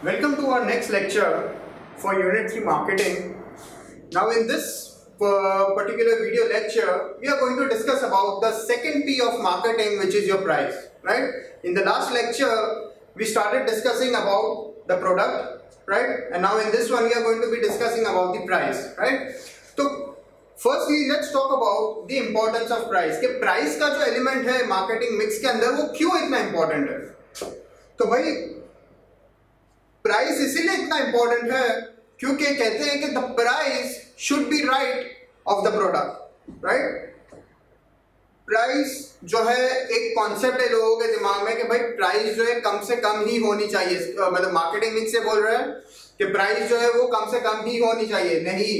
Welcome to our next lecture for Unit 3 Marketing. Now in this particular video lecture, we are going to discuss about the second P of marketing, which is your price, right? In the last lecture, we started discussing about the product, right? And now in this one, we are going to be discussing about the price, right? So firstly, let's talk about the importance of price. कि price का जो element है marketing mix के अंदर वो क्यों इतना important है? तो भाई प्राइस इसीलिए इतना इंपॉर्टेंट है क्योंकि कहते हैं कि the price should be right of the product, right? Price जो है एक कॉन्सेप्ट है लोगों के दिमाग में कि भाई प्राइस जो है कम से कम ही होनी चाहिए, मतलब मार्केटिंग मिक्स से बोल रहे हैं कि प्राइस जो है वो कम से कम ही होनी चाहिए। नहीं,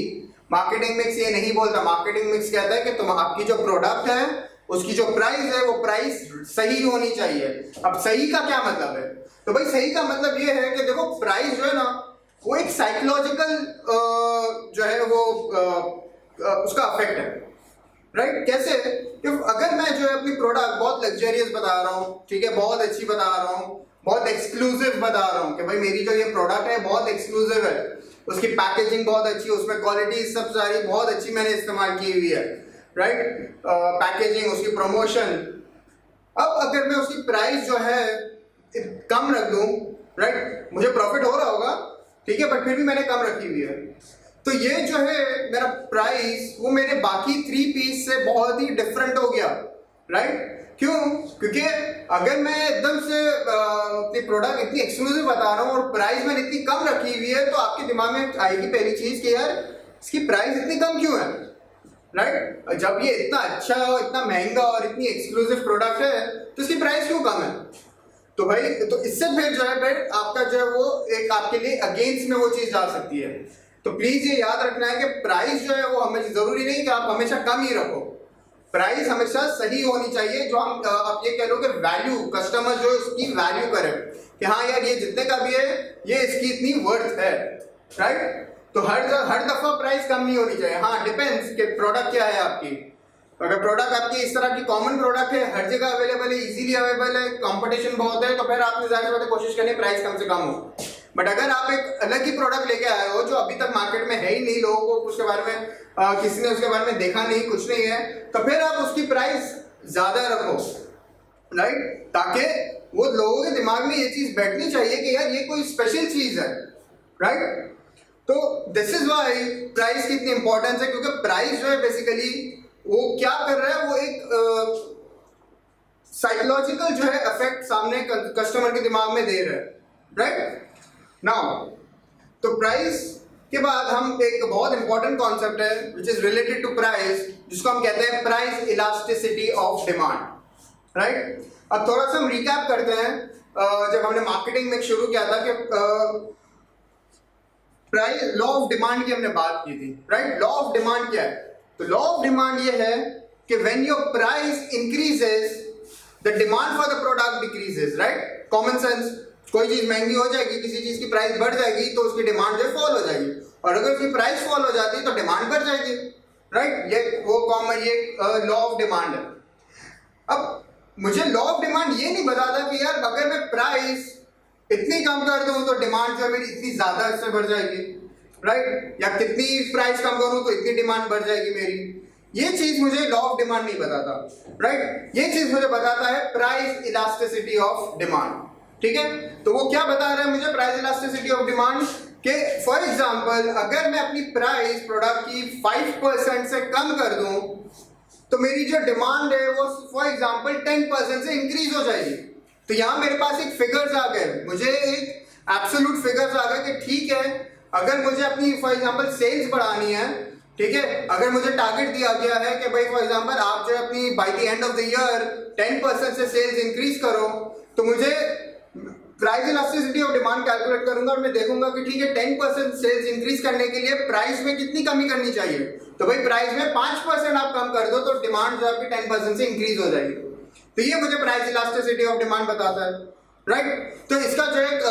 मार्केटिंग मिक्स ये नहीं बोलता। मार्केटिंग मिक्स कहता है कि तुम आपकी जो प्रोडक्ट है उसकी जो प्राइस है वो प्राइस सही होनी चाहिए। अब सही का क्या मतलब है? तो भाई सही का मतलब ये है कि देखो प्राइस जो है ना वो एक साइकोलॉजिकल जो है वो उसका अफेक्ट है, राइट? कैसे? कि अगर मैं जो है अपनी प्रोडक्ट बहुत लग्जरियस बता रहा हूँ, ठीक है, बहुत अच्छी बता रहा हूँ, बहुत एक्सक्लूसिव बता रहा हूँ कि भाई मेरी जो ये प्रोडक्ट है बहुत एक्सक्लूसिव है, उसकी पैकेजिंग बहुत अच्छी है, उसमें क्वालिटी सब सारी बहुत अच्छी मैंने इस्तेमाल की हुई है, राइट? पैकेजिंग, उसकी प्रमोशन। अब अगर मैं उसकी प्राइस जो है कम रख दूं, राइट, मुझे प्रॉफिट हो रहा होगा, ठीक है, बट फिर भी मैंने कम रखी हुई है, तो ये जो है मेरा प्राइस वो मेरे बाकी 3 पीस से बहुत ही डिफरेंट हो गया, राइट? क्यों? क्योंकि अगर मैं एकदम से अपनी प्रोडक्ट इतनी एक्सक्लूसिव बता रहा हूँ और प्राइस मैंने इतनी कम रखी हुई है, तो आपके दिमाग में आएगी पहली चीज कि यार इसकी प्राइस इतनी कम क्यों है, राइट? जब ये इतना अच्छा, इतना महंगा और इतनी एक्सक्लूसिव प्रोडक्ट है तो इसकी प्राइस क्यों कम है? तो भाई तो इससे फिर जो है फिर आपका जो है वो एक आपके लिए अगेंस्ट में वो चीज जा सकती है। तो प्लीज ये याद रखना है कि प्राइस जो है वो हमेशा, जरूरी नहीं कि आप हमेशा कम ही रखो, प्राइस हमेशा सही होनी चाहिए। जो हम आप ये कह लो कि वैल्यू, कस्टमर जो इसकी वैल्यू करे कि हाँ यार ये जितने का भी है ये इसकी इतनी वर्थ है, राइट? तो हर दफा प्राइस कम नहीं होनी चाहिए। हाँ, डिपेंड्स कि प्रोडक्ट क्या है आपकी। अगर प्रोडक्ट आपकी इस तरह की कॉमन प्रोडक्ट है, हर जगह अवेलेबल है, इजीली अवेलेबल है, कंपटीशन बहुत है, तो फिर आपने जाहिर बात है कोशिश करनी प्राइस कम से कम हो। बट अगर आप एक अलग ही प्रोडक्ट लेके आए हो जो अभी तक मार्केट में है ही नहीं, लोगों को उसके बारे में किसी ने उसके बारे में देखा नहीं, कुछ नहीं है, तो फिर आप उसकी प्राइस ज्यादा रखो, राइट? ताकि वो लोगों के दिमाग में ये चीज बैठनी चाहिए कि यार ये कोई स्पेशल चीज है, राइट? तो दिस इज वाई प्राइस की इतनी इंपॉर्टेंस है, क्योंकि प्राइस जो है बेसिकली वो क्या कर रहा है, वो एक साइकोलॉजिकल जो है इफेक्ट सामने कस्टमर के दिमाग में दे रहा है, राइट? नाउ तो प्राइस के बाद हम एक बहुत इंपॉर्टेंट कॉन्सेप्ट है which is related to price, जिसको हम कहते हैं price elasticity of demand, right? अब थोड़ा सा हम रिकैप करते हैं। जब हमने मार्केटिंग में शुरू किया था कि प्राइस लॉ ऑफ डिमांड की हमने बात की थी, राइट? लॉ ऑफ डिमांड क्या है? तो लॉ ऑफ डिमांड ये है कि when your price increases the demand for the product decreases, right? Common sense, कोई चीज महंगी हो जाएगी, किसी चीज की प्राइस बढ़ जाएगी तो उसकी डिमांड जो फॉल हो जाएगी, और अगर उसकी प्राइस फॉल हो जाती है तो डिमांड बढ़ जाएगी, राइट? ये वो कॉमन ये लॉ ऑफ डिमांड है। अब मुझे लॉ ऑफ डिमांड ये नहीं बताता कि यार अगर मैं प्राइस इतनी कम कर दूं तो डिमांड जो है मेरी इतनी ज्यादा इससे बढ़ जाएगी, राइट? या कितनी प्राइस कम करूं तो इतनी डिमांड बढ़ जाएगी मेरी। ये चीज मुझे लॉ ऑफ डिमांड नहीं बताता, राइट? ये चीज मुझे बताता है प्राइस इलास्टिसिटी ऑफ डिमांड, ठीक है? तो वो क्या बता रहा है मुझे प्राइस इलास्टिसिटी ऑफ डिमांड के फॉर एग्जांपल अगर मैं अपनी प्राइस प्रोडक्ट की 5% से कम कर दूं तो मेरी जो डिमांड है वो फॉर एग्जांपल 10% से इंक्रीज हो जाएगी। तो यहां मेरे पास एक फिगर्स आ गए, मुझे एक एब्सोल्यूट फिगर्स आ गए कि ठीक है अगर मुझे अपनी फॉर एग्जांपल सेल्स बढ़ानी है, ठीक है, अगर मुझे टारगेट दिया गया है कि भाई फॉर एग्जांपल आप जो अपनी by the end of the year 10% से सेल्स इंक्रीज करो, तो मुझे price elasticity of demand calculate करूंगा और मैं देखूंगा कि ठीक है 10% सेल्स इंक्रीज करने के लिए प्राइस में कितनी कमी करनी चाहिए। तो भाई प्राइस में 5% आप कम कर दो तो डिमांड जो आपकी 10% से इंक्रीज हो जाएगी। तो ये मुझे प्राइस इलास्टिसिटी ऑफ डिमांड बताता है, राइट? तो इसका जो एक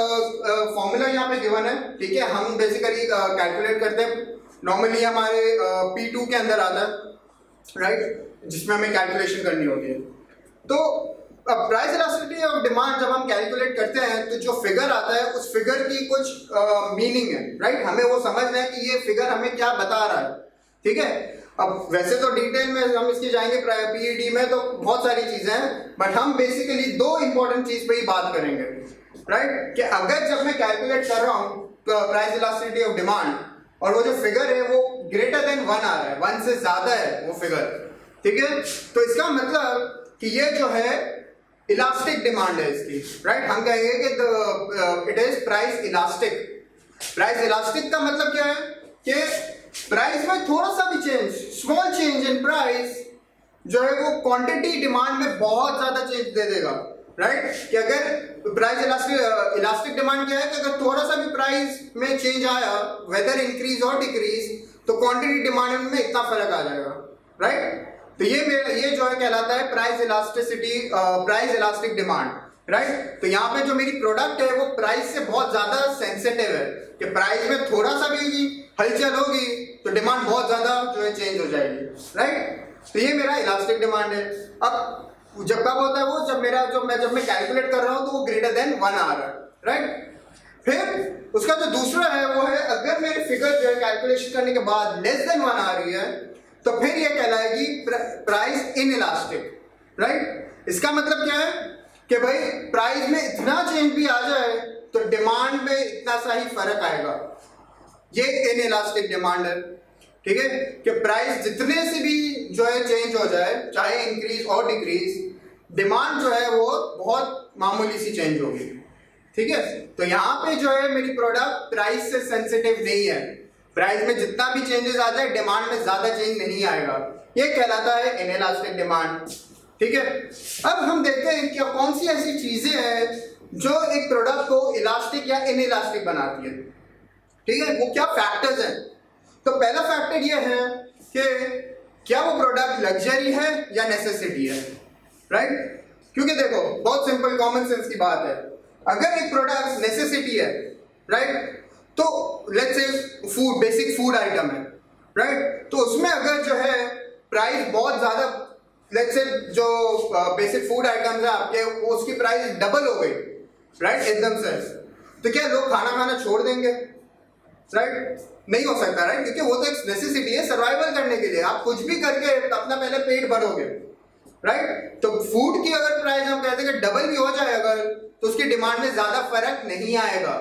फॉर्मूला यहाँ पे गिवन है, ठीक है, हम बेसिकली कैलकुलेट करते हैं, नॉर्मली हमारे P2 के अंदर आता है, राइट, जिसमें हमें कैलकुलेशन करनी होती है। तो अब प्राइस इलास्टिसिटी ऑफ डिमांड जब हम कैलकुलेट करते हैं तो जो फिगर आता है उस फिगर की कुछ मीनिंग है, राइट। हमें वो समझना है कि ये फिगर हमें क्या बता रहा है, ठीक है। अब वैसे तो डिटेल में हम इसकी जाएंगे पीईडी में, तो बहुत सारी चीजें हैं, बट हम बेसिकली दो इंपॉर्टेंट चीज पे ही बात करेंगे, राइट। कि अगर जब मैं कैलकुलेट कर रहा हूँ प्राइस इलास्टिसिटी ऑफ डिमांड और वो जो फिगर है वो ग्रेटर देन 1 आ रहा है, 1 से ज्यादा है वो फिगर, ठीक है, तो इसका मतलब कि ये जो है इलास्टिक डिमांड है इसकी, राइट। हम कहेंगे कि it is price elastic. Price elastic का मतलब क्या है कि प्राइस में थोड़ा सा भी change, small change in price जो है वो क्वांटिटी डिमांड में बहुत ज्यादा चेंज दे देगा, राइट। कि अगर प्राइस इलास्टिक डिमांड क्या है कि अगर थोड़ा सा भी प्राइस में चेंज आया, वेदर इंक्रीज और डिक्रीज, तो क्वांटिटी डिमांड में इतना फर्क आ जाएगा, राइट। तो ये जो है कहलाता है price elasticity, price elastic demand, right. तो यहाँ पे जो मेरी प्रोडक्ट है वो प्राइस से बहुत ज्यादा सेंसिटिव है कि प्राइस में थोड़ा सा भी हलचल होगी तो डिमांड बहुत ज्यादा जो है चेंज हो जाएगी, राइट। तो ये मेरा इलास्टिक डिमांड है। अब जब कब होता है वो, जब मैं कैलकुलेट कर रहा हूं तो वो ग्रेटर देन 1 आ रहा है, राइट। फिर उसका जो दूसरा है वो है अगर मेरी फिगर जो है कैलकुलेशन करने के बाद लेस देन 1 आ रही है तो फिर ये कहलाएगी प्राइस इन इलास्टिक, राइट। इसका मतलब क्या है कि भाई प्राइस में इतना चेंज भी आ जाए तो डिमांड में इतना सा ही फर्क आएगा, ये इन इलास्टिक डिमांड है, ठीक है। कि प्राइस जितने से भी जो है चेंज हो जाए, चाहे इंक्रीज और डिक्रीज, डिमांड जो है वो बहुत मामूली सी चेंज होगी, ठीक है। तो यहाँ पे जो है मेरी प्रोडक्ट प्राइस से सेंसिटिव नहीं है, प्राइस में जितना भी चेंजेस आ जाए डिमांड में ज्यादा चेंज नहीं आएगा, ये कहलाता है इन इलास्टिक डिमांड, ठीक है। अब हम देखते हैं कि कौन सी ऐसी चीजें हैं जो एक प्रोडक्ट को इलास्टिक या इन इलास्टिक बनाती है, ठीक है। वो क्या फैक्टर्स हैं। तो पहला फैक्टर ये है कि क्या वो प्रोडक्ट लग्जरी है या नेसेसिटी है, राइट। क्योंकि देखो बहुत सिंपल कॉमन सेंस की बात है, अगर एक प्रोडक्ट नेसेसिटी है, राइट, तो let's say food, basic food item है, राइट, तो उसमें अगर जो है प्राइस बहुत ज्यादा, लेट्स से जो बेसिक फूड आइटम्स है आपके, वो उसकी प्राइस डबल हो गई, राइट, एकदम से, तो क्या लोग खाना छोड़ देंगे, राइट। नहीं हो सकता, राइट, क्योंकि वो तो एक नेसेसिटी है सर्वाइवल करने के लिए, आप कुछ भी करके अपना पहले पेट भरोगे, राइट। तो फूड की अगर प्राइस हम कहते हैं कि डबल भी हो जाए अगर, तो उसकी डिमांड में ज्यादा फर्क नहीं आएगा,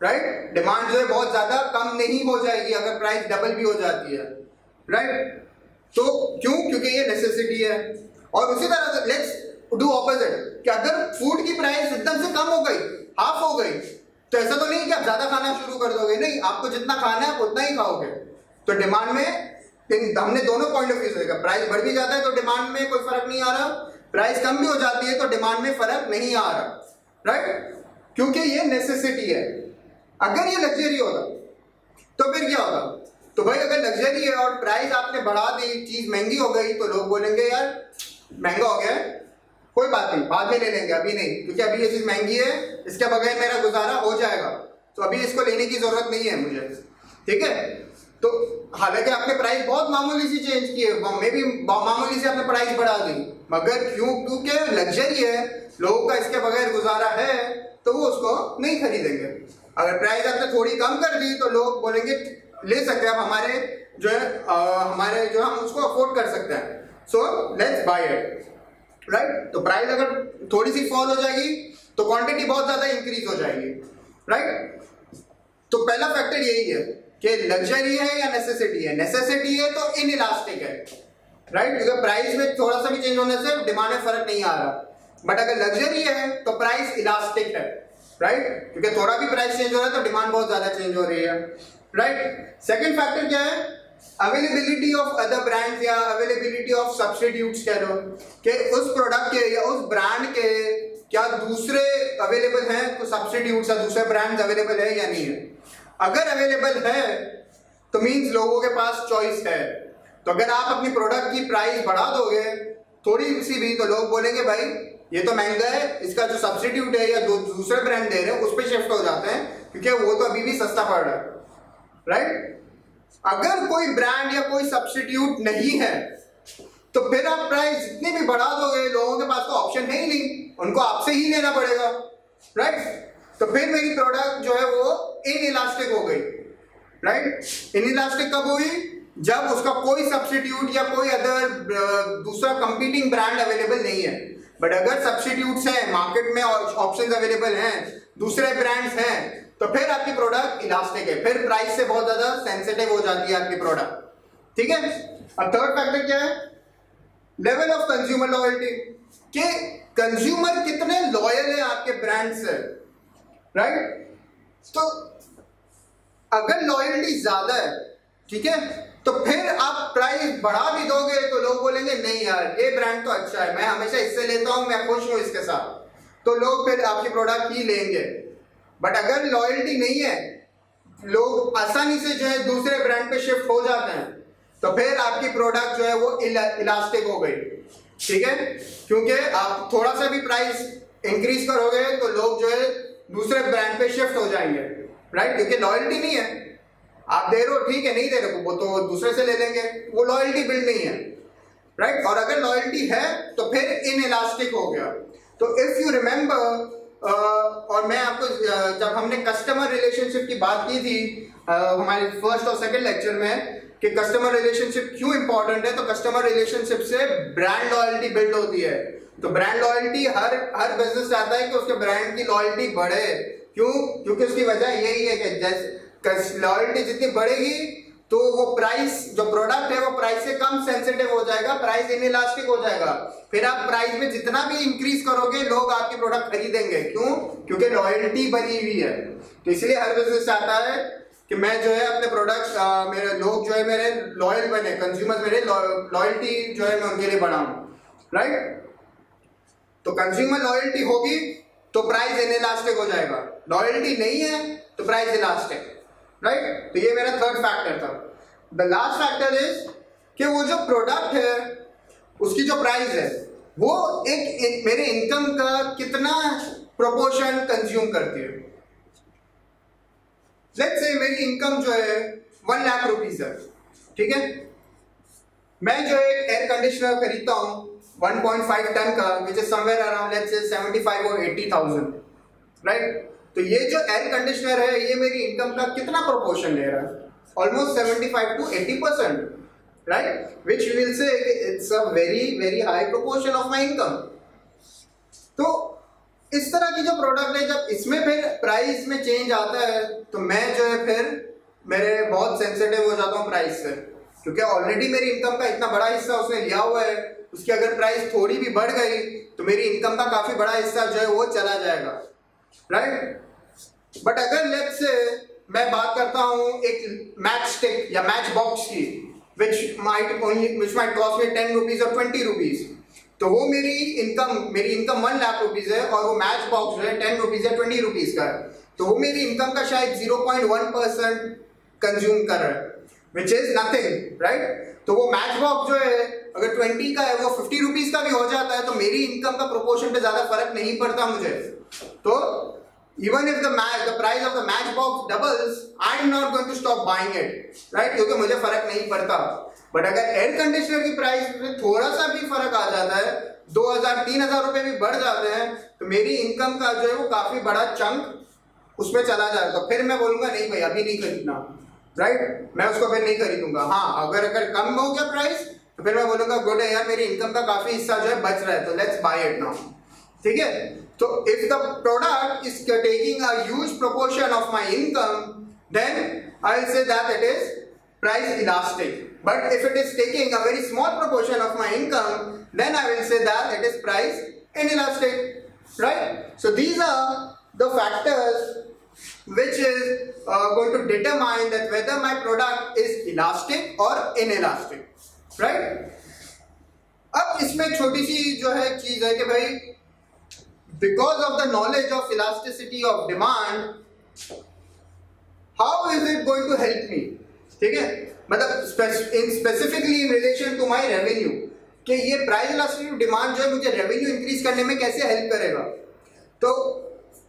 राइट। डिमांड जो है बहुत ज्यादा कम नहीं हो जाएगी अगर प्राइस डबल भी हो जाती है, राइट। तो क्यों? क्योंकि ये नेसेसिटी है। और उसी तरह लेट्स डू ऑपोजिट कि अगर फूड की प्राइस एकदम से कम हो गई, हाफ हो गई, तो ऐसा तो नहीं कि आप ज्यादा खाना शुरू कर दोगे, नहीं, आपको जितना खाना है उतना ही खाओगे। तो डिमांड में हमने दोनों पॉइंट ऑफ व्यू से देखा, प्राइस बढ़ भी जाता है तो डिमांड में कोई फर्क नहीं आ रहा, प्राइस कम भी हो जाती है तो डिमांड में फर्क नहीं आ रहा, राइट, क्योंकि ये नेसेसिटी है। अगर ये लग्जरी होता तो फिर क्या होगा? तो भाई अगर लग्जरी है और प्राइस आपने बढ़ा दी, चीज महंगी हो गई, तो लोग बोलेंगे यार महंगा हो गया है, कोई बात नहीं, बाद में ले लेंगे, अभी नहीं, क्योंकि अभी ये चीज महंगी है, इसके बगैर मेरा गुजारा हो जाएगा, तो अभी इसको लेने की जरूरत नहीं है मुझे, ठीक है। तो हालांकि आपने प्राइस बहुत मामूली सी चेंज की है, मे भी मामूली से आपने प्राइस बढ़ा दी, मगर क्योंकि लग्जरी है, लोगों का इसके बगैर गुजारा है, तो वो उसको नहीं खरीदेंगे। अगर प्राइस आपने थोड़ी कम कर दी तो लोग बोलेंगे ले सकते हैं, हमारे जो है हम उसको अफोर्ड कर सकते हैं, so let's buy it, right. तो प्राइस अगर थोड़ी सी फॉल हो जाएगी तो क्वांटिटी बहुत ज्यादा इंक्रीज हो जाएगी, राइट। तो पहला फैक्टर यही है कि लग्जरी है या नेसेसिटी है। नेसेसिटी है तो इन इलास्टिक है, राइट, क्योंकि प्राइस में थोड़ा सा भी चेंज होने से डिमांड में फर्क नहीं आ रहा। बट अगर लग्जरी है तो प्राइस इलास्टिक है, राइट, क्योंकि थोड़ा भी प्राइस चेंज हो रहा है तो डिमांड बहुत ज्यादा चेंज हो रही है, राइट। सेकंड फैक्टर क्या है? अवेलेबिलिटी ऑफ अदर ब्रांड्स या अवेलेबिलिटी ऑफ सब्स्टिट्यूट्स कह लो, कि उस प्रोडक्ट के या उस ब्रांड के क्या दूसरे अवेलेबल हैं, तो सब्स्टिट्यूट्स या दूसरे ब्रांड्स अवेलेबल है या नहीं है। अगर अवेलेबल है तो मींस लोगों के पास चॉइस है। तो अगर आप अपनी प्रोडक्ट की प्राइस बढ़ा दोगे थोड़ी सी भी, तो लोग बोलेंगे भाई ये तो महंगा है, इसका जो सब्स्टिट्यूट है या दूसरे ब्रांड दे रहे हैं उस पर शिफ्ट हो जाते हैं, क्योंकि वो तो अभी भी सस्ता पड़ रहा है, राइट। अगर कोई ब्रांड या कोई सब्स्टिट्यूट नहीं है तो फिर आप प्राइस जितनी भी बढ़ा दोगे, लोगों के पास तो ऑप्शन है ही नहीं, उनको आपसे ही लेना पड़ेगा, राइट। तो फिर मेरी प्रोडक्ट जो है वो इनइलास्टिक हो गई, राइट। इनइलास्टिक कब हुई? जब उसका कोई सब्स्टिट्यूट या कोई अदर दूसरा कंपीटिंग ब्रांड अवेलेबल नहीं है। बट अगर सब्स्टिट्यूट्स हैं, मार्केट में ऑप्शंस अवेलेबल हैं, दूसरे ब्रांड्स हैं, तो फिर आपकी प्रोडक्ट इलास्टिक है, फिर प्राइस से बहुत ज्यादा सेंसिटिव हो जाती है आपकी प्रोडक्ट, ठीक है। अब थर्ड फैक्टर क्या है? लेवल ऑफ कंज्यूमर लॉयल्टी, कि कंज्यूमर कितने लॉयल है आपके ब्रांड से, राइट। तो अगर लॉयल्टी ज्यादा है, ठीक है, तो फिर आप प्राइस बढ़ा भी दोगे तो लोग बोलेंगे नहीं यार ये ब्रांड तो अच्छा है, मैं हमेशा इससे लेता हूं, मैं खुश हूं इसके साथ, तो लोग फिर आपकी प्रोडक्ट ही लेंगे। बट अगर लॉयल्टी नहीं है, लोग आसानी से जो है दूसरे ब्रांड पे शिफ्ट हो जाते हैं, तो फिर आपकी प्रोडक्ट जो है वो इलास्टिक हो गई, ठीक है। क्योंकि आप थोड़ा सा भी प्राइस इंक्रीज करोगे तो लोग जो है दूसरे ब्रांड पे शिफ्ट हो जाएंगे, राइट। क्योंकि लॉयल्टी नहीं है, आप दे रहे हो ठीक है, नहीं दे रहे हो वो तो दूसरे से ले लेंगे, वो लॉयल्टी बिल्ड नहीं है, राइट। और अगर लॉयल्टी है तो फिर इनइलास्टिक हो गया। तो इफ यू रिमेंबर, और मैं आपको जब हमने कस्टमर रिलेशनशिप की बात की थी हमारे फर्स्ट और सेकंड लेक्चर में कि कस्टमर रिलेशनशिप क्यों इंपॉर्टेंट है, तो कस्टमर रिलेशनशिप से ब्रांड लॉयल्टी बिल्ड होती है। तो ब्रांड लॉयल्टी हर बिजनेस चाहता है कि उसके ब्रांड की लॉयल्टी बढ़े। क्यों? क्योंकि उसकी वजह यही है कि जैसे लॉयल्टी जितनी बढ़ेगी तो वो प्राइस, जो प्रोडक्ट है वो प्राइस से कम सेंसिटिव हो जाएगा, प्राइस इनइलास्टिक हो जाएगा। फिर आप प्राइस में जितना भी इंक्रीज करोगे लोग आपकी प्रोडक्ट खरीदेंगे। क्यों? क्योंकि लॉयल्टी बनी हुई है। तो इसलिए हर बिजनेस चाहता है कि मैं जो है अपने प्रोडक्ट, मेरे लोग जो है मेरे लॉयल बने, कंज्यूमर्स मेरे लॉयल्टी जो है मैं उनके लिए बढ़ाऊं, राइट। तो कंज्यूमर लॉयल्टी होगी तो प्राइस इनइलास्टिक हो जाएगा, लॉयल्टी नहीं है तो प्राइस इलास्टिक, राइट। तो ये मेरा थर्ड फैक्टर था। द लास्ट फैक्टर इज कि वो जो प्रोडक्ट है उसकी जो प्राइस है वो एक मेरे इनकम का कितना प्रोपोर्शन कंज्यूम करती है। लेट्स से मेरी इनकम जो है 1 लाख रुपीज है, ठीक है। मैं जो एक एयर कंडीशनर खरीदता हूं 1.5 टन का, which is somewhere around let's say 75 और 80,000, राइट। तो ये जो एयर कंडीशनर है ये मेरी इनकम का कितना प्रोपोर्शन ले रहा है? Almost 75 to 80%, right, which you will say it's a very high proportion of my income. तो इस तरह की जो प्रोडक्ट है, जब इसमें फिर प्राइस में चेंज आता है तो मैं जो है फिर मेरे बहुत सेंसिटिव हो जाता हूँ प्राइस से, क्योंकि ऑलरेडी मेरी इनकम का इतना बड़ा हिस्सा उसने लिया हुआ है, उसकी अगर प्राइस थोड़ी भी बढ़ गई तो मेरी इनकम का काफी बड़ा हिस्सा जो है वो चला जाएगा, राइट। बट अगर लेट्स से मैं बात करता हूं एक मैच स्टिक या मैच बॉक्स की, which might cost me 10 rupees और 20 रुपीज, तो वो मेरी इनकम 1 लाख रुपीज है और वो मैच बॉक्स जो है 10 रुपीज या 20 रुपीज का है, तो वो मेरी इनकम का शायद 0.1% कंज्यूम कर रहा है, विच इज नथिंग, राइट। तो वो मैच बॉक्स जो है अगर 20 का है वो 50 रुपीज का भी हो जाता है तो मेरी इनकम का प्रोपोर्शन पे ज्यादा फर्क नहीं पड़ता मुझे। तो even if the price of the matchbox doubles, I'm not going to stop buying it, right? क्योंकि मुझे फर्क नहीं पड़ता। बट अगर एयर कंडीशनर की प्राइस में थोड़ा सा भी फर्क आ जाता है, 2,000-3,000 रुपए भी बढ़ जाते हैं, तो मेरी इनकम का जो है वो काफी बड़ा चंक उसमें चला जाएगा। तो फिर मैं बोलूंगा नहीं भाई अभी नहीं खरीदना, राइट, मैं उसको फिर नहीं खरीदूंगा। हाँ, अगर कम हो गया प्राइस तो फिर मैं बोलूंगा गुड है यार, मेरी इनकम का काफी हिस्सा जो है बच रहा है, तो लेट्स बाय इट नाउ, ठीक है। So if the product is taking a huge proportion of my income, then I will say that it is price elastic. But if it is taking a very small proportion of my income, then I will say that it is price inelastic, right? So these are the factors which is going to determine that whether my product is elastic or inelastic, right? अब इसमें छोटी सी जो है चीज है कि भाई because of the knowledge of elasticity of demand, how is it going to help me? ठीक है, मतलब specifically in relation to my revenue, कि ये प्राइस इलास्टिसिटी डिमांड जो है मुझे रेवेन्यू इंक्रीज करने में कैसे हेल्प करेगा। तो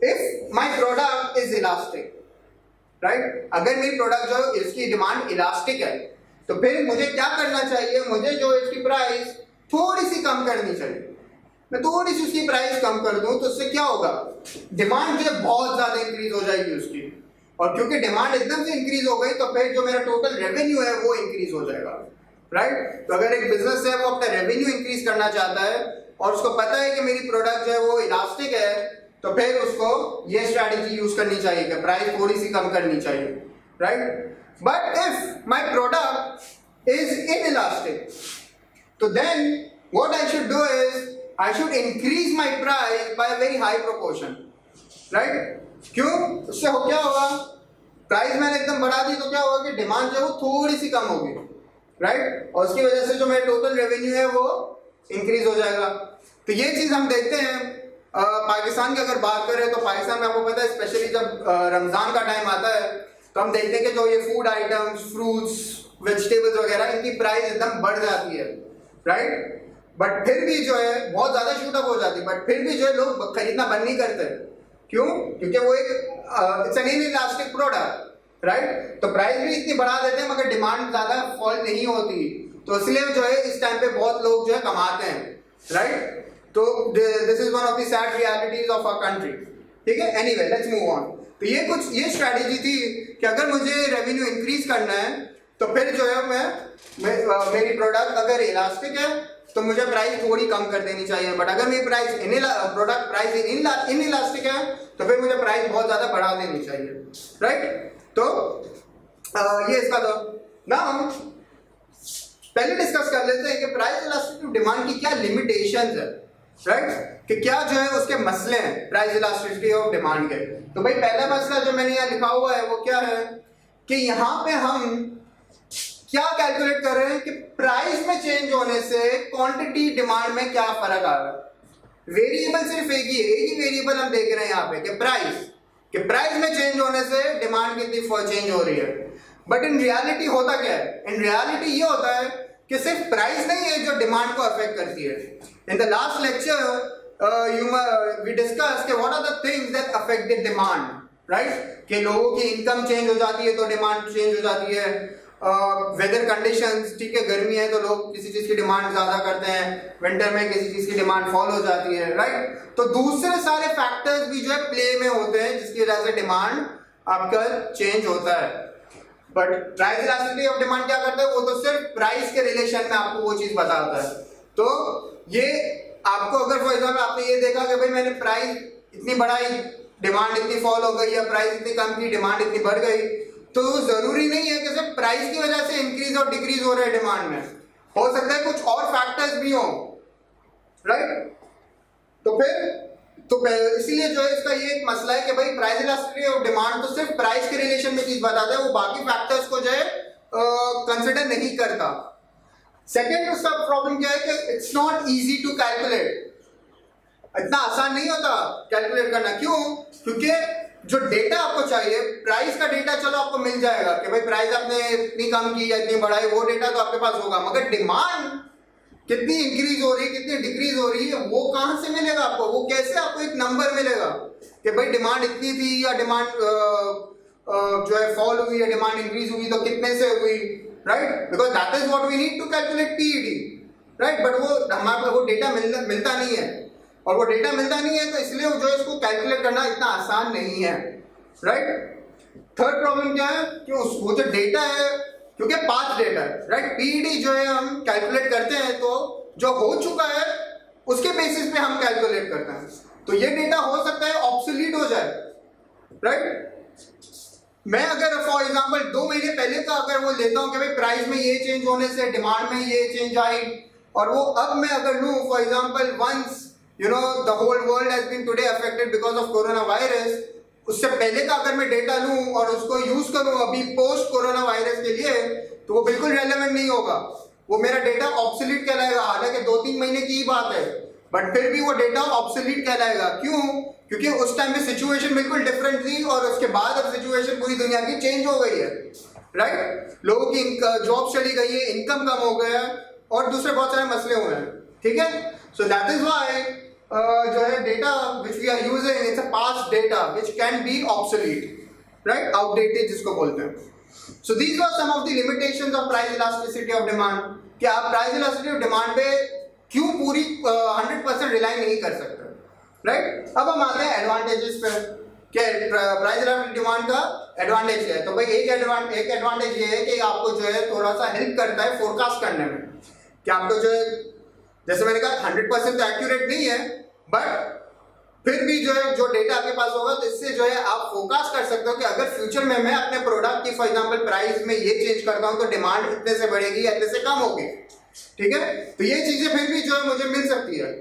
if my product is elastic, right, अगर मेरी प्रोडक्ट जो इसकी डिमांड इलास्टिक है तो फिर मुझे क्या करना चाहिए? मुझे जो इसकी प्राइस थोड़ी सी कम करनी चाहिए, मैं थोड़ी सी उसकी प्राइस कम कर दूं तो उससे क्या होगा, डिमांड जो है बहुत ज्यादा इंक्रीज हो जाएगी उसकी, और क्योंकि डिमांड एकदम से इंक्रीज हो गई तो फिर जो मेरा टोटल रेवेन्यू है वो इंक्रीज हो जाएगा, राइट। तो अगर एक बिजनेस है वो अपना रेवेन्यू इंक्रीज करना चाहता है और उसको पता है कि मेरी प्रोडक्ट जो है वो इलास्टिक है, तो फिर उसको ये स्ट्रैटेजी यूज करनी चाहिए कि प्राइस थोड़ी सी कम करनी चाहिए, right. But if my product is inelastic, तो then what I should do is I should increase my price by a very high proportion, right? क्यों? उससे हो क्या होगा, प्राइस मैंने एकदम बढ़ा दी तो क्या होगा कि डिमांड जो है वो थोड़ी सी कम होगी, राइट, और उसकी वजह से जो मेरा टोटल रेवेन्यू है वो इंक्रीज हो जाएगा। तो ये चीज हम देखते हैं पाकिस्तान की अगर बात करें तो पाकिस्तान में आपको पता है स्पेशली जब रमजान का टाइम आता है तो हम देखते हैं कि जो ये फूड आइटम्स, फ्रूट्स, वेजिटेबल्स वगैरह इनकी प्राइस एकदम बढ़ जाती है, राइट। बट फिर भी जो है बहुत ज्यादा शूट अप हो जाती है, बट फिर भी जो है लोग खरीदना बंद नहीं करते। क्यों? क्योंकि वो एक it's an inelastic product, right. तो प्राइस भी इतनी बढ़ा देते हैं मगर डिमांड ज्यादा फॉल नहीं होती, तो इसलिए जो है इस टाइम पे बहुत लोग जो है कमाते हैं, राइट। तो this is one of the sad realities of our country, ठीक है। Anyway let's move on. तो ये स्ट्रैटेजी थी कि अगर मुझे रेवेन्यू इंक्रीज करना है तो फिर जो है मेरी प्रोडक्ट अगर इलास्टिक है तो मुझे प्राइस थोड़ी कम कर देनी चाहिए, बट अगर मेरी प्रोडक्ट प्राइस इनइलास्टिक है तो फिर मुझे प्राइस बहुत ज्यादा बढ़ा देनी चाहिए, राइट। तो ये इसका तो ना हम पहले डिस्कस कर लेते हैं कि प्राइस इलास्टिसिटी डिमांड की क्या लिमिटेशंस है, राइट, कि क्या जो है उसके मसले हैं प्राइस इलास्टिसिटी ऑफ डिमांड के। तो भाई पहला मसला जो मैंने यहाँ लिखा हुआ है वो क्या है कि यहाँ पे हम क्या कैलकुलेट कर रहे हैं कि प्राइस में चेंज होने से क्वांटिटी डिमांड में क्या फर्क आ रहा है। वेरिएबल सिर्फ एक ही वेरिएबल हम देख रहे हैं यहाँ पे कि प्राइस में चेंज होने से डिमांड कितनी चेंज हो रही है। बट इन रियलिटी होता क्या है, इन रियलिटी ये होता है कि सिर्फ प्राइस नहीं है जो डिमांड को अफेक्ट करती है। In the last lecture we discuss what are the things that affect the demand, right, कि लोगों की इनकम चेंज हो जाती है तो डिमांड चेंज हो जाती है, वेदर कंडीशंस, ठीक है, गर्मी है तो लोग किसी चीज की डिमांड ज्यादा करते हैं, विंटर में किसी चीज की डिमांड फॉल हो जाती है, राइट। तो दूसरे सारे फैक्टर्स भी जो है प्ले में होते हैं जिसकी वजह से डिमांड आपका चेंज होता है। But price elasticity of demand क्या करता है, वो तो सिर्फ प्राइस के रिलेशन में आपको वो चीज बताता है। तो ये आपको अगर फॉर एग्जाम्पल आपने ये देखा कि भाई मैंने प्राइस इतनी बढ़ाई, डिमांड इतनी फॉल हो गई, या प्राइस इतनी कम की, डिमांड इतनी बढ़ गई, तो जरूरी नहीं है कि सिर्फ प्राइस की वजह से इंक्रीज और डिक्रीज हो रहा है डिमांड में, हो सकता है कुछ और फैक्टर्स भी हो, राइट। तो इसीलिए जो है इसका ये एक मसला है कि भाई प्राइस इलास्टिसिटी ऑफ डिमांड तो सिर्फ प्राइस के रिलेशन में चीज बताता है, वो बाकी फैक्टर्स को जो है कंसिडर नहीं करता। सेकेंड उसका प्रॉब्लम क्या है कि it's not easy to calculate, इतना आसान नहीं होता कैलकुलेट करना। क्यों? क्योंकि जो डेटा आपको चाहिए, प्राइस का डेटा चलो आपको मिल जाएगा कि भाई प्राइस आपने इतनी कम की या इतनी बढ़ाई, वो डेटा तो आपके पास होगा, मगर डिमांड कितनी इंक्रीज हो रही है, कितनी डिक्रीज हो रही है, वो कहां से मिलेगा आपको, वो कैसे आपको एक नंबर मिलेगा कि भाई डिमांड इतनी थी या डिमांड जो है फॉल हुई या डिमांड इंक्रीज हुई तो कितने से हुई, right, because that is what we need to calculate PED, right. But वो हमारे वो डेटा मिलता नहीं है, और वो डेटा मिलता नहीं है तो इसलिए जो है इसको कैलकुलेट करना इतना आसान नहीं है, राइट। थर्ड प्रॉब्लम क्या है कि वो जो डेटा है, क्योंकि पास्ट डेटा है, राइट, पीईडी जो है हम कैलकुलेट करते हैं तो जो हो चुका है उसके बेसिस पे हम कैलकुलेट करते हैं, तो ये डेटा हो सकता है ऑब्सोलीट हो जाए, राइट। मैं अगर फॉर एग्जांपल 2 महीने पहले का अगर वो लेता हूं कि भाई प्राइस में ये चेंज होने से डिमांड में ये चेंज आई, और वो अब मैं अगर लूं for example once the whole world has been today affected because of coronavirus, उससे पहले का अगर मैं डेटा लूं और उसको यूज करूं अभी पोस्ट कोरोना वायरस के लिए, तो वो बिल्कुल रेलेवेंट नहीं होगा, वो मेरा डेटा ऑब्सोलीट कहलाएगा। हालांकि 2-3 महीने की ही बात है, बट फिर भी वो डेटा ऑब्सोलीट कहलाएगा। क्यों? क्योंकि उस टाइम पे सिचुएशन बिल्कुल डिफरेंट थी और उसके बाद अब सिचुएशन पूरी दुनिया की चेंज हो गई है, राइट। लोगों की जॉब चली गई है, इनकम कम हो गया और दूसरे बहुत सारे मसले हुए हैं, ठीक है। सो दैट इज व्हाई जो है data which we are using it's a past data which can be obsolete, right, outdated जिसको बोलते हैं। So these are some of the limitations of price elasticity of demand, कि आप price elasticity of demand पे क्यों पूरी 100% rely नहीं कर सकते, राइट। अब हम आते हैं एडवांटेजेस पे, क्या प्राइस ड्रिवन डिमांड का एडवांटेज है। तो भाई एक एडवांटेज ये है कि आपको जो है थोड़ा सा हेल्प करता है फोरकास्ट करने में, कि आपको जो है जैसे मैंने कहा 100% तो एक्यूरेट नहीं है, बट फिर भी जो है जो डेटा आपके पास होगा तो इससे जो है आप फोरकास्ट कर सकते हो कि अगर फ्यूचर में मैं अपने प्रोडक्ट की फॉर एग्जांपल प्राइस में ये चेंज करता हूं तो डिमांड इतने से बढ़ेगी या इतने से कम होगी, ठीक है। तो ये चीजें फिर भी जो है मुझे मिल सकती है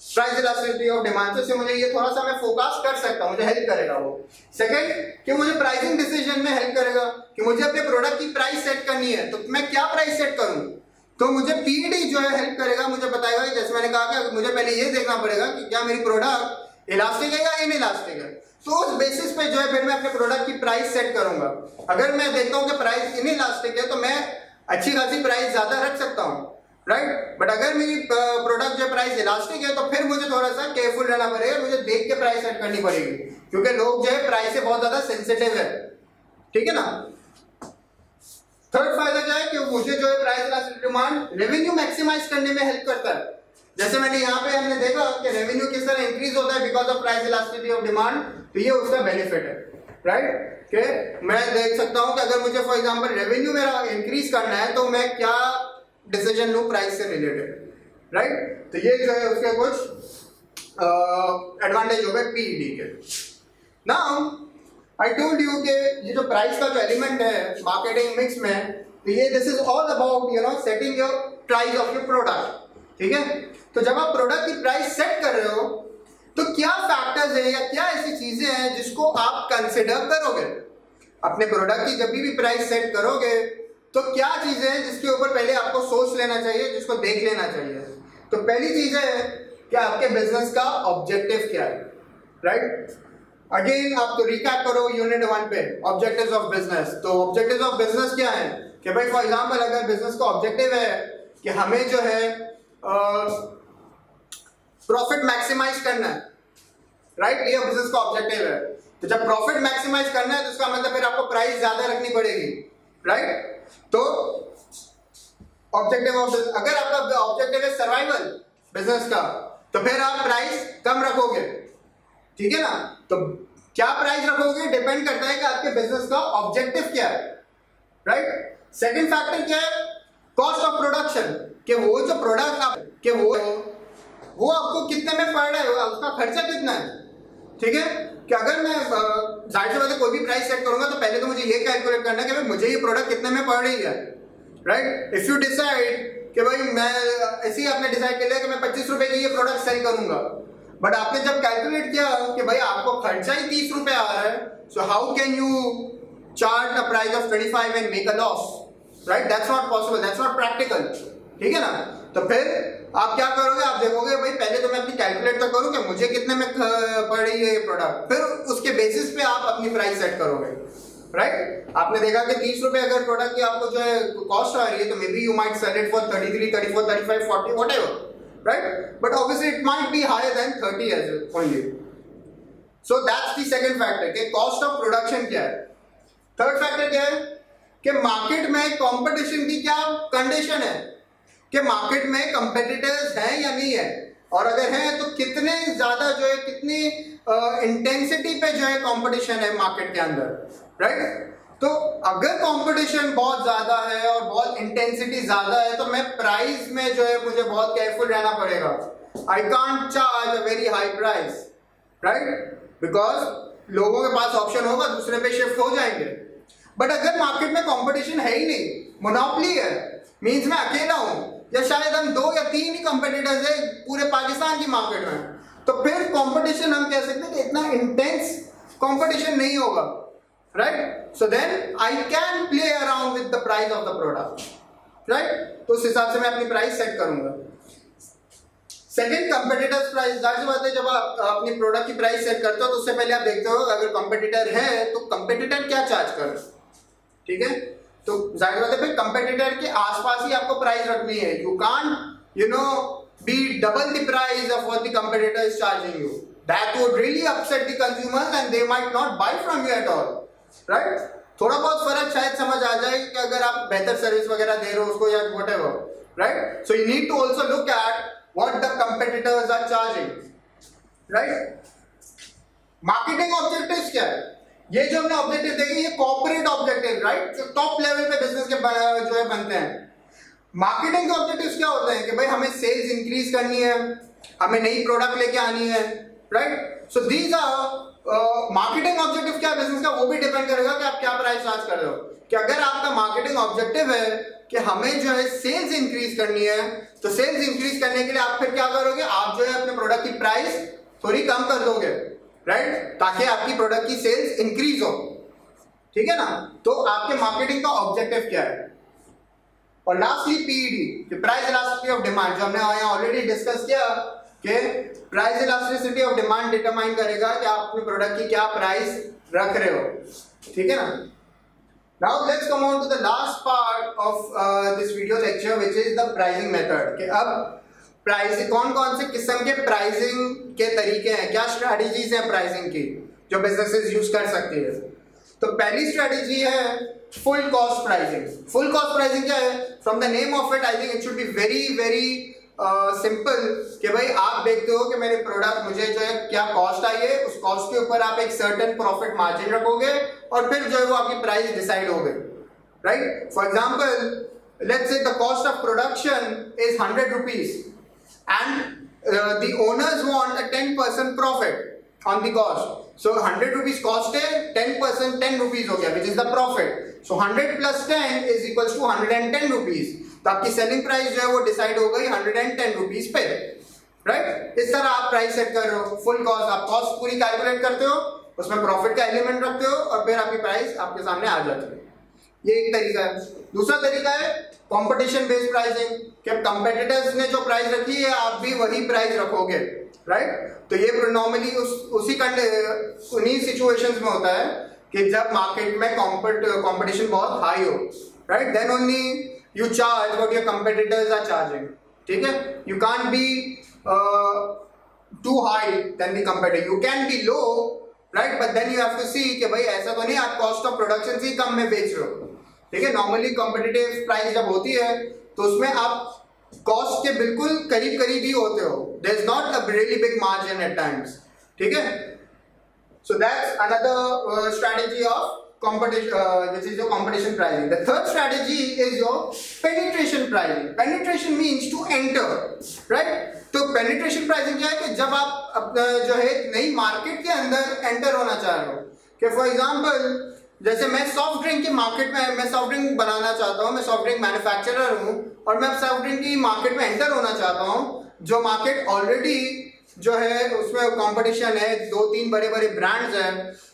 प्राइस इलास्टिसिटी ऑफ डिमांड से मुझे ये थोड़ा सा मैं फोरकास्ट कर सकता हूं, मुझे हेल्प करेगा वो। सेकंड कि मुझे प्राइसिंग डिसीजन में हेल्प करेगा कि मुझे अपने प्रोडक्ट की प्राइस सेट करनी है तो मैं क्या प्राइस सेट करूं, तो मुझे पीडी जो है हेल्प करेगा, मुझे बताएगा जैसे मैंने कहा कि मुझे पहले ये देखना पड़ेगा कि क्या मेरी प्रोडक्ट इलास्टिक है या इनइलास्टिक है, तो उस बेसिस पे जो है फिर मैं अपने प्रोडक्ट की प्राइस सेट करूंगा। अगर मैं देखता हूं कि प्राइस इनइलास्टिक है तो मैं अच्छी खासी प्राइस ज्यादा रख सकता हूं, राइट। बट अगर मेरी प्रोडक्ट जो प्राइस इलास्टिक है तो फिर मुझे थोड़ा सा केयरफुल रहना पड़ेगा, मुझे देख के प्राइस सेट करनी पड़ेगी, क्योंकि लोग जो है प्राइस से बहुत ज्यादा सेंसिटिव है, ठीक है ना। थर्ड फायदा क्या है कि मुझे जो है price elastic demand revenue maximize करने में हेल्प करता है। जैसे मैंने यहाँ पे हमने देखा कि रेवेन्यू किस तरह इंक्रीज होता है because of price elasticity of demand, तो ये उसका बेनिफिट है, राइट। कि मैं देख सकता हूं कि अगर मुझे फॉर एग्जांपल रेवेन्यू मेरा इंक्रीज करना है तो मैं क्या डिसीजन लूं प्राइस से रिलेटेड, राइट। तो ये जो है उसके कुछ एडवांटेज हो गए पीईडी के। नाउ आई टोल्ड यू कि ये जो प्राइस का जो एलिमेंट है मार्केटिंग मिक्स में, तो ये this is all about setting your price of your product, ठीक है। तो जब आप प्रोडक्ट की प्राइस सेट कर रहे हो तो क्या फैक्टर्स है या क्या ऐसी चीजें हैं जिसको आप कंसिडर करोगे अपने प्रोडक्ट की जब भी प्राइस सेट करोगे, तो क्या चीजें हैं जिसके ऊपर पहले आपको सोच लेना चाहिए, जिसको देख लेना चाहिए। तो पहली चीज है कि आपके बिजनेस का ऑब्जेक्टिव क्या है, राइट। अगेन आप तो रिकैप करो यूनिट 1 पे ऑब्जेक्टिव्स ऑफ बिजनेस। तो ऑब्जेक्टिव्स ऑफ बिजनेस क्या है कि भाई फॉर एग्जांपल अगर बिजनेस का ऑब्जेक्टिव है कि हमें जो है प्रॉफिट मैक्सिमाइज करना है, राइट, ये बिजनेस का ऑब्जेक्टिव है। तो जब प्रॉफिट मैक्सिमाइज करना है तो उसका मतलब फिर आपको प्राइस ज्यादा रखनी पड़ेगी, राइट। तो ऑब्जेक्टिव ऑफ बिजनेस, अगर आपका ऑब्जेक्टिव है सर्वाइवल बिजनेस का तो फिर आप प्राइस कम रखोगे, ठीक है ना। तो क्या प्राइस रखोगे डिपेंड करता है कि आपके बिजनेस का ऑब्जेक्टिव क्या है, राइट। सेकंड फैक्टर क्या है, कॉस्ट ऑफ प्रोडक्शन, कि वो जो प्रोडक्ट आप कि वो आपको कितने में पड़ रहा है, उसका खर्चा कितना है, ठीक है। कि अगर मैं जाहिर सी बात है कोई भी प्राइस सेट करूंगा तो पहले तो मुझे ये कैलकुलेट करना है कि भाई मुझे ये प्रोडक्ट कितने में पड़ रही है, राइट। इफ यू डिसाइड कि भाई मैं ऐसे ही आपने डिसाइड कर लिया कि मैं 25 रुपए की ये प्रोडक्ट सेल करूंगा, बट आपने जब कैलकुलेट किया कि भाई आपको खर्चा ही 30 रुपए आ रहा है, so how can you charge the price of 25 and make a loss, right. That's not possible, that's not practical, ठीक है ना। तो फिर आप क्या करोगे, आप देखोगे भाई पहले तो मैं अपनी कैलकुलेट तो करूं कि मुझे कितने में पड़ रही है ये प्रोडक्ट, फिर उसके बेसिस पे आप अपनी प्राइस सेट करोगे, राइट। आपने देखा कि 30 रुपए अगर प्रोडक्ट की आपको जो है कॉस्ट आ रही है तो maybe you might sell it for 33, 34, 35, 40 whatever, right. But obviously it might be higher than 30 as only. So that's the second factor कि कॉस्ट ऑफ प्रोडक्शन क्या है। थर्ड फैक्टर क्या है कि मार्केट में कंपटीशन की क्या कंडीशन है, कि मार्केट में कंपेटिटर्स हैं या नहीं है, और अगर हैं तो कितने ज्यादा जो है कितनी इंटेंसिटी पे जो है कंपटीशन है मार्केट के अंदर, राइट। तो अगर कंपटीशन बहुत ज्यादा है और बहुत इंटेंसिटी ज्यादा है तो मैं प्राइस में जो है मुझे बहुत केयरफुल रहना पड़ेगा। I can't charge a very high price, right, because लोगों के पास ऑप्शन होगा, दूसरे पे शिफ्ट हो जाएंगे। बट अगर मार्केट में कंपटीशन है ही नहीं, मोनोपोली है, मींस मैं अकेला हूं या शायद हम 2 या 3 ही कंपटीटर्स है पूरे पाकिस्तान की मार्केट में, तो फिर कंपटीशन हम कह सकते हैं कि इतना इंटेंस कंपटीशन नहीं होगा, right. So then I can play around with the price of the product, right. तो उस हिसाब से मैं अपनी प्राइस सेट करूंगा। Second, competitors price. जाहिर सी बात है जब आप अपनी प्रोडक्ट की प्राइस सेट करते हो तो उससे पहले आप देखते हो अगर कंपेटिटर है तो कंपेटिटर क्या चार्ज कर रहा है, ठीक है। तो जाहिर बात है फिर कंपेटिटर के आसपास ही आपको प्राइस रखनी है। You can't be double the price of what the competitor is charging you, that would really upset the consumers and they might not buy from you at all, right. थोड़ा बहुत फर्क शायद समझ आ जाए कि अगर आप बेहतर सर्विस वगैरह दे रहे हो उसको या whatever, right? So you need to also look at what the competitors are charging, right? Marketing objectives क्या है? ये जो हमने ऑब्जेक्टिव देखे ये कॉर्पोरेट ऑब्जेक्टिव, राइट, जो टॉप लेवल पे बिजनेस के जो है बनते हैं। मार्केटिंग के ऑब्जेक्टिव्स क्या होते हैं कि भाई हमें सेल्स इंक्रीज करनी है, हमें नई प्रोडक्ट लेके आनी है, right? So these are marketing objective क्या है बिजनेस का, वो भी डिपेंड करेगा कि आप क्या प्राइस चार्ज कर रहे हो। कि अगर आपका मार्केटिंग ऑब्जेक्टिव है कि हमें जो है सेल्स इंक्रीज करनी है, तो सेल्स इंक्रीज करने के लिए आप फिर क्या करोगे, आप जो है अपने प्रोडक्ट की प्राइस थोड़ी कम कर दोगे, राइट, ताकि आपकी प्रोडक्ट की सेल्स इंक्रीज हो, ठीक है ना? तो आपके मार्केटिंग का ऑब्जेक्टिव क्या है? और lastly PED, price elasticity of demand, जो हमने यहाँ ऑलरेडी डिस्कस किया कि price elasticity of demand determine करेगा कि आप अपने प्रोडक्ट की क्या प्राइस रख रहे हो, ठीक है ना? Now let's come on to the last part of this video lecture, which is the pricing method. कि अब प्राइसिंग कौन-कौन से किस्म के प्राइसिंग के तरीके हैं, क्या स्ट्रैटेजीज हैं प्राइसिंग की जो बिजनेसेस यूज कर सकती है। तो पहली स्ट्रैटेजी है full cost pricing. Full cost pricing क्या है? From the name of it I think it should be very very simple कि भाई आप देखते हो कि मेरे प्रोडक्ट मुझे जो है क्या कॉस्ट आई है, उस कॉस्ट के ऊपर आप एक सर्टेन प्रॉफिट मार्जिन रखोगे और फिर जो है वो आपकी प्राइस डिसाइड हो गई, right? For example let's say the cost of production is 100 rupees and the owners want a 10% profit on the cost. So 100 rupees cost है, 10% 10 rupees हो गया, which is the profit. So 100 plus 10 is equals to 110 rupees. तो आपकी selling price जो है वो decide हो गई 110 रुपीज पे, राइट? इस तरह आप प्राइस सेट कर रहे हो। फुल कॉस्ट, आप कॉस्ट पूरी कैलकुलेट करते हो, उसमें प्रॉफिट का एलिमेंट रखते हो और फिर आपकी प्राइस आपके सामने आ जाती है। ये एक तरीका है। दूसरा तरीका है कंपटीशन बेस्ड प्राइसिंग, कि कंपेटिटर्स ने जो प्राइस रखी है आप भी वही प्राइस रखोगे, राइट? तो ये नॉर्मली उन्हीं सिचुएशंस में होता है कि जब मार्केट में कंपटीशन बहुत हाई हो, right? Then only you charge what your competitors are charging, ठीक है? You can't be too high than the competitor, you can be low, right, but then you have to see कि भाई ऐसा तो नहीं आप कॉस्ट ऑफ प्रोडक्शन से कम में बेच रहे हो, ठीक है? नॉर्मली कॉम्पिटिटिव प्राइस जब होती है तो उसमें आप कॉस्ट के बिल्कुल करीब करीब ही होते हो, there is not a really big margin at times, ठीक है? So that's another strategy of competition, which is your competition pricing. The third strategy is your penetration pricing. Penetration means to enter, right? तो penetration pricing क्या है कि जब आप जो है नई मार्केट के अंदर एंटर होना चाह रहे हो, कि फॉर एग्जांपल जैसे मैं सॉफ्ट ड्रिंक की मार्केट में, मैं सॉफ्ट ड्रिंक बनाना चाहता हूँ, मैं सॉफ्ट ड्रिंक मैन्युफैक्चरर हूँ और मैं सॉफ्ट ड्रिंक की मार्केट में एंटर होना चाहता हूँ, जो मार्केट ऑलरेडी जो है उसमें कंपटीशन है, 2-3 बड़े बड़े ब्रांड्स हैं,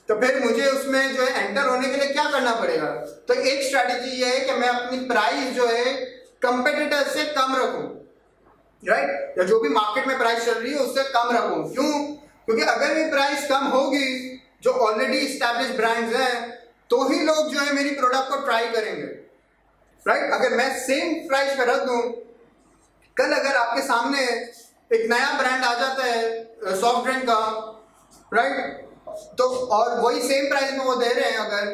तो फिर मुझे उसमें जो है एंटर होने के लिए क्या करना पड़ेगा? तो एक स्ट्रैटेजी ये है कि मैं अपनी प्राइस जो है कंपेटिटर से कम रखूं, राइट? या जो भी मार्केट में प्राइस चल रही है उससे कम रखूं। क्यों? क्योंकि अगर मेरी प्राइस कम होगी, जो ऑलरेडी एस्टैब्लिश्ड ब्रांड्स हैं, तो ही लोग जो है मेरी प्रोडक्ट को ट्राई करेंगे, राइट? अगर मैं सेम प्राइस पे रख दूं, कल अगर आपके सामने एक नया ब्रांड आ जाता है सॉफ्ट ड्रिंक का, राइट, तो और वही सेम प्राइस में वो दे रहे हैं अगर,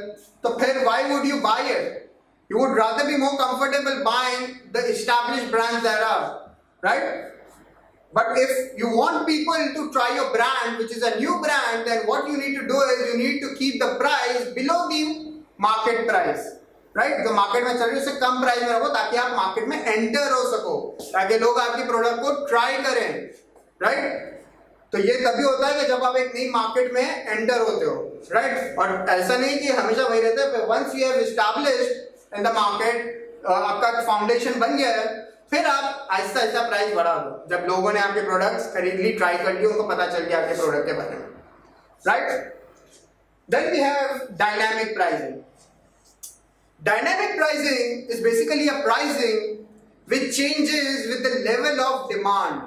तो फिर why would you buy it? You would rather be more comfortable buying the established brands that are, right? But if you want people to try your brand, which is a new brand, then what you need to do is you need to keep the price below the market price, right? जो market में चल रही है उससे कम price में रखो ताकि आप मार्केट में एंटर हो सको, ताकि लोग आपकी प्रोडक्ट को ट्राई करें, राइट? तो ये तभी होता है कि जब आप एक नई मार्केट में एंटर होते हो, राइट? और ऐसा नहीं कि हमेशा वही रहता है। Once you have established in the market, आपका फाउंडेशन बन गया है, फिर आप आहिस्ता आहिस्ता प्राइस बढ़ा दो। जब लोगों ने आपके प्रोडक्ट्स खरीद ली, ट्राई कर ली, उनको पता चल गया आपके प्रोडक्ट के बारे में, right? Then we have dynamic pricing. Dynamic pricing is basically a pricing which changes with the level of demand.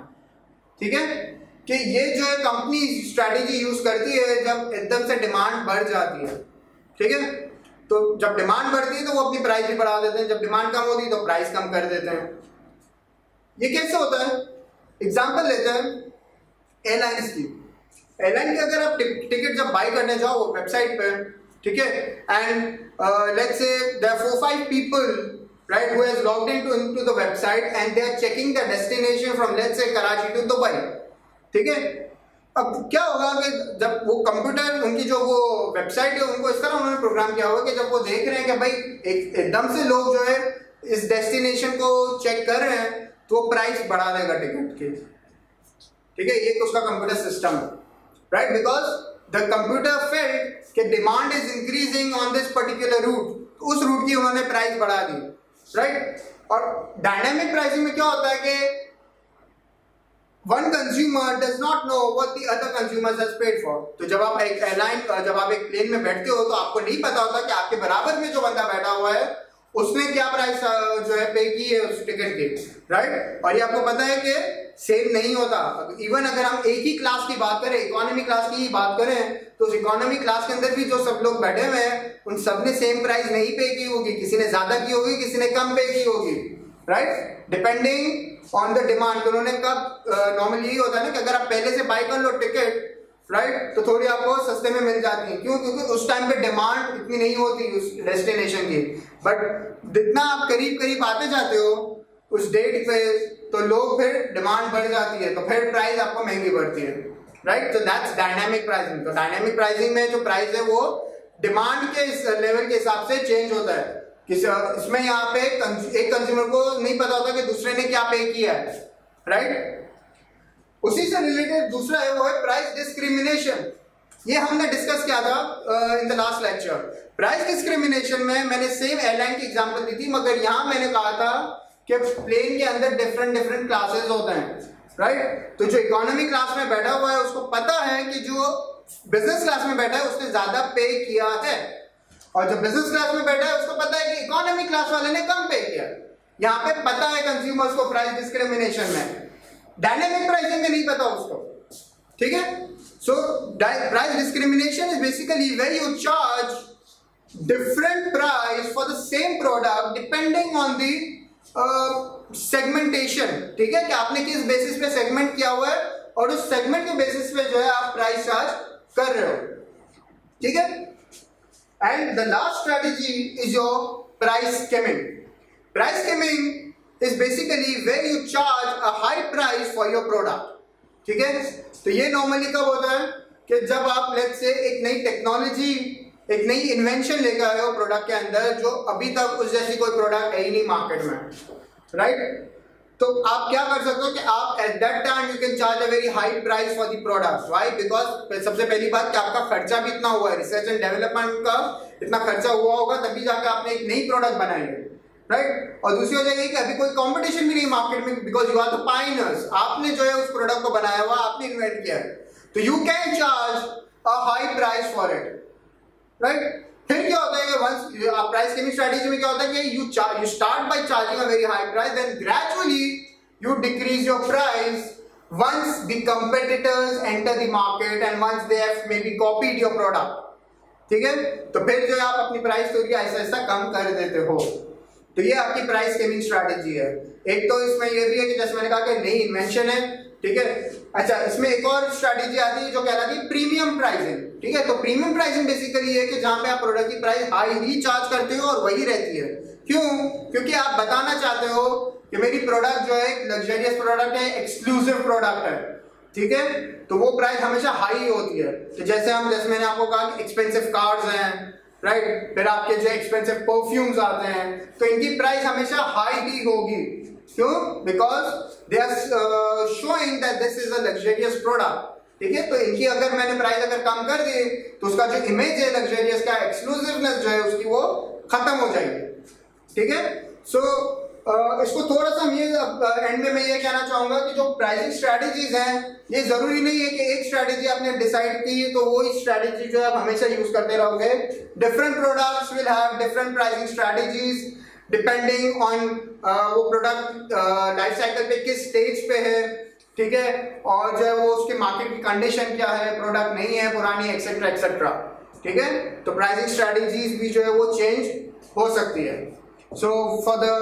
ठीक है कि ये जो है कंपनी स्ट्रैटेजी यूज करती है जब एकदम से डिमांड बढ़ जाती है, ठीक है? तो जब डिमांड बढ़ती है तो वो अपनी प्राइस भी बढ़ा देते हैं, जब डिमांड कम होती है तो प्राइस कम कर देते हैं. ये कैसे होता है? एग्जांपल लेते हैं एयरलाइंस की. एयरलाइन की अगर आप टिकट जब बाई करने जाओ वेबसाइट पे, ठीक है, and let's say there 4-5 people, right, who has logged into the website and they are checking the destination from let's say Karachi to Dubai, ठीक है। अब क्या होगा कि जब वो कंप्यूटर उनकी जो वो वेबसाइट है उनको इस तरह उन्होंने प्रोग्राम किया होगा कि जब वो देख रहे हैं कि भाई एकदम से लोग जो है इस डेस्टिनेशन को चेक कर रहे हैं तो वो प्राइस बढ़ा देगा टिकट की, ठीक है। ये उसका कंप्यूटर सिस्टम है, right, because the computer felt कि demand is increasing on this particular route, उस रूट की उन्होंने प्राइस बढ़ा दी, राइट। और डायनामिक प्राइसिंग में क्या होता है कि one consumer does not know what the other consumers has paid for। तो जब आप एक एयरलाइन, जब आप एक प्लेन में बैठते हो तो आपको नहीं पता होता कि आपके बराबर में जो बंदा बैठा हुआ है उसने क्या प्राइस जो है पे की है उस टिकट की, राइट। और ये आपको पता है कि सेम नहीं होता। इवन अगर हम एक ही क्लास की बात करें, इकोनॉमी क्लास की ही बात करें, तो उस इकोनॉमी क्लास के अंदर भी जो सब लोग बैठे हुए हैं उन सब ने सेम प्राइस नहीं पे की होगी, किसी ने ज्यादा की होगी, किसी ने कम पे की होगी, right, depending on the demand. तो उन्होंने कब नॉर्मली यही होता है ना कि अगर आप पहले से बाय कर लो टिकट, राइट, तो थोड़ी आपको सस्ते में मिल जाती है। क्यों? क्योंकि उस टाइम पे डिमांड इतनी नहीं होती उस डेस्टिनेशन की, बट जितना आप करीब करीब आते जाते हो उस डेट पे तो लोग फिर डिमांड बढ़ जाती है, तो फिर प्राइस आपको महंगी पड़ती है, राइट। तो दैट्स डायनामिक प्राइसिंग। तो डायनामिक प्राइसिंग में जो प्राइस है वो डिमांड के लेवल के हिसाब से चेंज होता है। इसमें यहाँ पे एक कंज्यूमर को नहीं पता होता कि दूसरे ने क्या पे किया है, राइट। उसी से रिलेटेड दूसरा है वो है प्राइस डिस्क्रिमिनेशन। ये हमने डिस्कस किया था इन the last lecture. Price discrimination में मैंने सेम एयरलाइन की एग्जांपल दी थी, मगर यहाँ मैंने कहा था कि प्लेन के अंदर डिफरेंट क्लासेस होते हैं, राइट। तो जो इकोनॉमी क्लास में बैठा हुआ है उसको पता है कि जो बिजनेस क्लास में बैठा है उसने ज्यादा पे किया है, और जो बिजनेस क्लास में बैठा है उसको पता है कि इकोनॉमी क्लास वाले ने कम पे किया। यहाँ पे पता है कंज्यूमर्स को प्राइस डिस्क्रिमिनेशन में, डायनेमिक प्राइसिंग में नहीं पता उसको, ठीक है। So price discrimination is basically where you charge different price for the same product depending on the segmentation, ठीक है, कि आपने किस बेसिस पे सेगमेंट किया हुआ है और उस सेगमेंट के बेसिस पे जो है आप प्राइस चार्ज कर रहे हो, ठीक है। And the last strategy is your price skimming. Price skimming is basically where you charge a high price for your product, ठीक है। तो ये नॉर्मली कब होता है कि जब आप लेट्स से एक नई टेक्नोलॉजी, एक नई इन्वेंशन लेकर आए हो प्रोडक्ट के अंदर जो अभी तक उस जैसी कोई प्रोडक्ट है ही नहीं मार्केट में, राइट। तो आप क्या कर सकते हो कि आप at that time you can charge a very high price for the product, right, because सबसे पहली बात कि आपका खर्चा भी इतना हुआ है, रिसर्च एंड डेवलपमेंट का इतना खर्चा हुआ होगा तभी जाकर आपने एक नई प्रोडक्ट बनाई है, राइट। और दूसरी वजह ये कि अभी कोई कंपटीशन भी नहीं मार्केट में, because you are the pioneers, आपने जो है उस प्रोडक्ट को बनाया हुआ, आपने इन्वेंट किया है, तो you can charge a high price for it, right. फिर क्या होता है कि वंस प्राइस स्कीमिंग स्ट्रेटजी में क्या होता है कि you start by charging a very high price, then gradually you decrease your price once the competitors enter the market and once they have maybe copied your product, ठीक है। तो फिर जो आप अपनी प्राइस थोड़ी ऐसा ऐसा कम कर देते हो। तो ये आपकी प्राइस स्कीमिंग स्ट्रैटेजी है। एक तो इसमें ये भी है कि जैसे मैंने कहा कि नई इन्वेंशन है, ठीक है। अच्छा, इसमें एक और स्ट्रैटेजी आती है जो कहलाती है प्रीमियम प्राइसिंग, ठीक है। तो प्रीमियम प्राइसिंग बेसिकली है कि जहां पे आप प्रोडक्ट की प्राइस हाई ही चार्ज करते हो और वही रहती है। क्यों? क्योंकि आप बताना चाहते हो कि मेरी प्रोडक्ट जो है लग्जरियस प्रोडक्ट है, एक्सक्लूसिव प्रोडक्ट है, ठीक है। तो वो प्राइस हमेशा हाई होती है। तो जैसे मैंने आपको कहा कि एक्सपेंसिव कार्स हैं, राइट, फिर आपके जो एक्सपेंसिव परफ्यूम्स आते हैं, तो इनकी प्राइस हमेशा हाई ही होगी। क्यों? Because they are showing that this is a luxurious product, ठीक है। तो इनकी अगर मैंने प्राइस अगर कम कर दी तो उसका जो इमेज है लग्जरियस का, एक्सक्लूसिवनेस जो है उसकी वो खत्म हो जाएगी, ठीक है। सो इसको थोड़ा सा ये एंड में मैं ये कहना चाहूंगा कि जो प्राइसिंग स्ट्रेटजीज हैं ये जरूरी नहीं है कि एक स्ट्रेटजी आपने डिसाइड की तो वो ही स्ट्रेटजी जो है आप हमेशा यूज करते रहोगे। Different products will have different pricing strategies depending on वो प्रोडक्ट लाइफ साइकिल पे किस स्टेज पे है, ठीक है, और जो है वो उसके मार्केट की कंडीशन क्या है, प्रोडक्ट नहीं है, पुरानी, एक्सेट्रा एक्सेट्रा, ठीक है। तो प्राइसिंग स्ट्रेटजीज भी जो है वो चेंज हो सकती है। So for the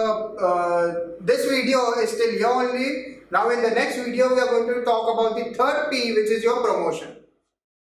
this video is till here only. Now in the next video we are going to talk about the third P, which is your promotion.